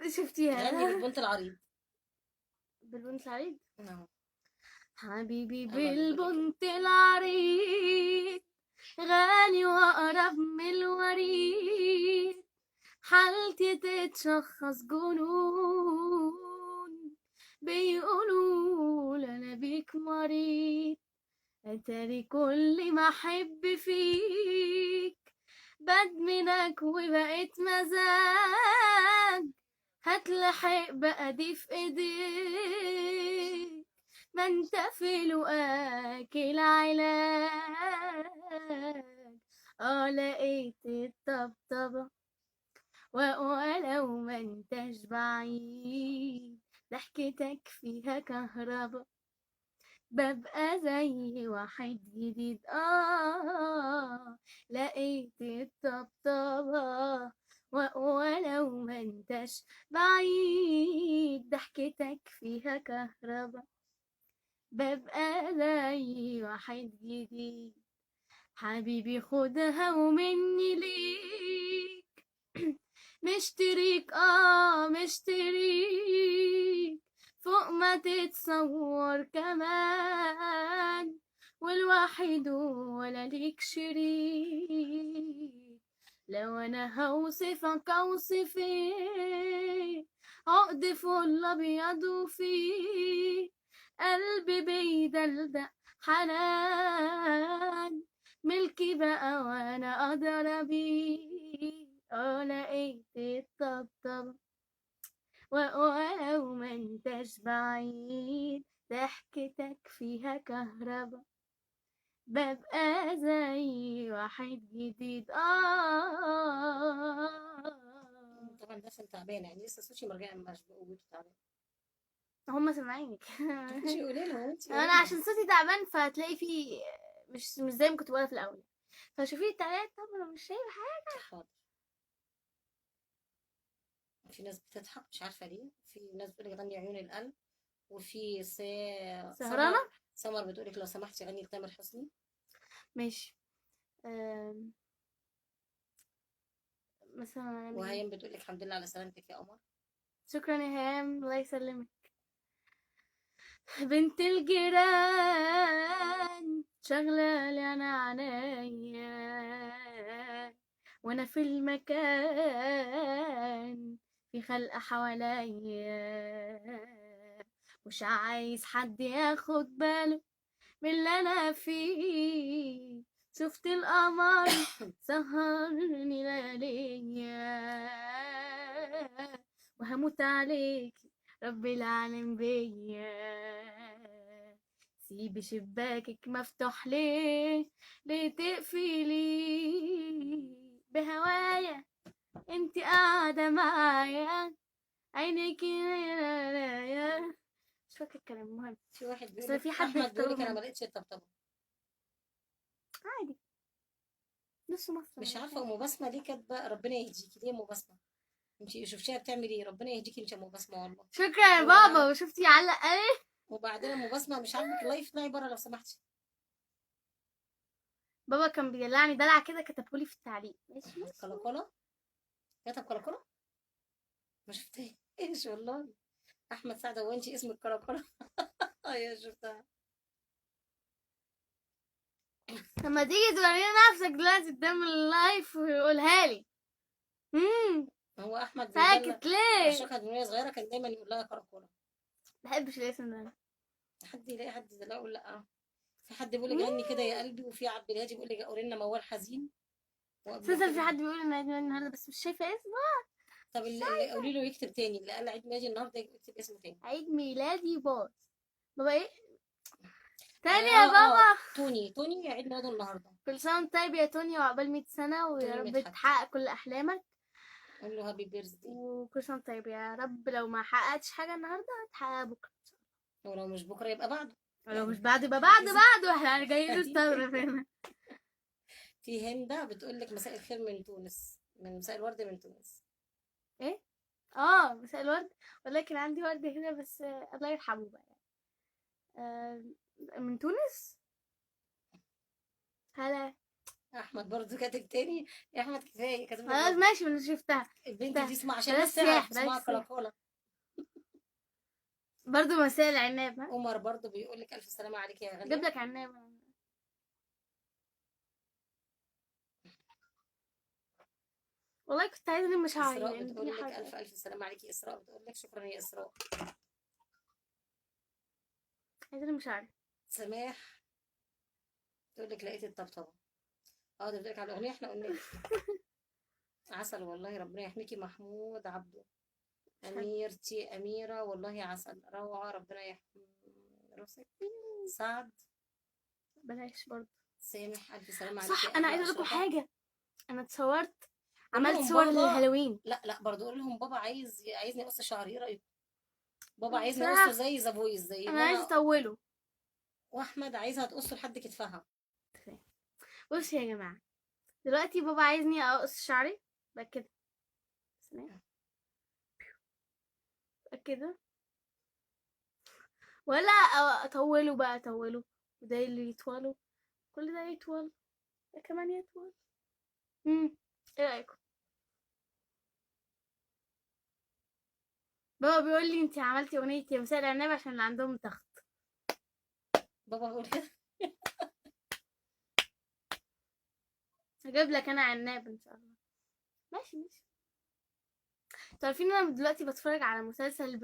شفتيها؟ غني بالبنت العريض. بالبنت العريض. نعم. حبيبي أما بتقولي كده. بالبنت العريض، غالي وأقرب من الوريد، حالتي تتشخص جنون، بيقولوا انا بيك مريض، اتاري كل ما احب فيك بدمنك وبقيت مزاج، هتلحق بقى دي في ايديك، ما انت في لقاك العلاج. لقيت الطبطبة ولو ما انتش بعيد، ضحكتك فيها كهربا، ببقى زي واحد جديد. لقيت الطبطبة ولو ما انتش بعيد، ضحكتك فيها كهربا، ببقى زي واحد جديد. حبيبي خدها ومني ليك، مشتريك مشتريك فوق ما تتصور كمان، والواحد ولا ليك شريك. لو انا هوصفك اوصف ايه، عقد فل ابيض وفيه قلبي بيدلدق حنان، ملكي بقى وانا اقدر بيه. لقيت الطبطبة ولو ما انتش بعيد، ضحكتك فيها كهربا، ببقى زي واحد جديد. طبعا ده عشان تعبانة يعني، لسه صوتي مرجع مش بقوته تعبانة. هما سامعينك. انتي قولي لهم، انتي قولي انا لهم. عشان صوتي تعبان فتلاقي فيه مش زي ما كنت بقولها في الاول، فشوفي التعليقات. طب انا مش شايفه حاجه. حاضر. في ناس بتضحك مش عارفة ليه، في ناس بتقولك غني عيون القلب، وفي سهرانه. سمر بتقولك لو سمحتي غني لتامر حسني. ماشي. مثلا يعني وهيام بتقولك الحمد لله على سلامتك يا قمر. شكرا يا هام، الله يسلمك. بنت الجيران شغلة لي انا عنايا، وانا في المكان في خلق حواليا، مش عايز حد ياخد باله من اللي انا فيه، شفت القمر سهرني لياليا، وهموت عليك رب العالم بيا، سيبي شباكك مفتوح ليه، ليه تقفلي بهوايا، انت قاعدة معايا، عينيكي يا مش فاكرة الكلام. المهم في واحد بس في بيقولك، حد احمد طلب بيقولك انا مني ما لقيتش الطبطبة. عادي، نص مصر مش ولا عارفة حاجة. ام بسمة ليه كاتبة ربنا يهديكي، ليه ام بسمة؟ انتي شفتيها بتعمل ايه؟ ربنا يهديكي انتي يا ام بسمة والله. شكرا يا وبعد... بابا. وشفتي علق ايه؟ وبعدين ام بسمة مش عاجبك اللايف، اطلعي بره لو سمحتي. بابا كان بيدلعني دلع كده، كتبهولي في التعليق. ماشي ماشي. كولا كتب كولا. ما شفتهاش والله. احمد سعد، هو انتي اسمك كولا؟ ايوه شفتها. لما تيجي توريني نفسك دلوقتي قدام اللايف ويقولها لي. هو احمد بيدلع ساكت ليه؟ اشوكها من وهي صغيره، كان دايما يقول لها كراكولا. بحبش الاسم ده. حد يلاقي حد يدلعه يقول لا. في حد بيقول لي غني كده يا قلبي، وفي عبد الهادي بيقول لي قولي لنا موال حزين. وقبل اساسا في كده حد بيقول ان عيد ميلادي النهارده بس مش شايفه اسمه. طب اللي قولي له يكتب تاني، اللي قال عيد ميلادي النهارده يكتب اسمه تاني. عيد ميلادي باظ. بابا ايه تاني يا بابا؟ توني عيد ميلاده النهارده. كل سنه وانت طيب يا توني، وعقبال 100 سنه، ويا توني رب مدحت. تحقق كل احلامك. قول له هابي بيرثدي. وكل سنه وانت طيب يا رب، لو ما حققتش حاجه النهارده هتحققها بكره، ولو مش بكره يبقى بعده. ولو مش يعني بعد يبقى إذا بعده. احنا جايين نستغرب هنا. في هند بتقول لك مساء الخير من تونس، من مساء الورد من تونس. ايه؟ مساء الورد. ولكن عندي ورد هنا بس، الله يرحمه بقى يعني. من تونس. هلا. احمد برضو كاتب تاني. يا احمد كفايه، كاتب لك خلاص برضو. ماشي، انا شفتها. البنت شفتها. دي اسمها عشان بلاش الناس تعرف سياح، بلاش اسمها سياح. كلاكولا. برضو مسائل عناب، ها. عمر برضو بيقول لك الف سلامه عليك يا جيب غاليه. لك عناب. والله كنت عايزة الم شعري اسراء لان الدنيا بتقول لك حر الف أوي. الف سلامه عليكي. اسراء بتقول لك شكرا يا اسراء. عايزة الم شعري. سماح تقول لك لقيت الطبطبه. اه ده بتقول لك على الاغنيه احنا قلنا لك. عسل والله، ربنا يحميكي. محمود عبده. مش عارفة. أميرتي أميرة والله عسل روعة، ربنا يحمي راسك. سعد. بلاش برضو. سامح ألف سلامة عليك صح، يا انا أغلى عايزة اقول لكم أشرفة. حاجة. انا اتصورت، قول عملت لهم صور بابا. للهالوين. لا لا برضه قول لهم بابا عايزني أقص شعري، إيه رأيك؟ بابا عايزني أقصه بصراحة زي ذا بويز زي انا عايزة منى. اطوله. وأحمد عايزها تقصه لحد كتفها. بصوا يا جماعة، دلوقتي بابا عايزني اقص شعري بقى كده. سلام. بقى كده، ولا اطوله بقى، اطوله وده اللي يطوله، كل ده يطول، ده كمان يطول. ايه رايكم؟ بابا بيقول لي انت عملتي اغنيه يا مساء العناب عشان اللي عندهم ضغط. بابا بيقول كده. هجيب لك انا عناب ان شاء الله. ماشي ماشي. تعرفين انا دلوقتي بتفرج على مسلسل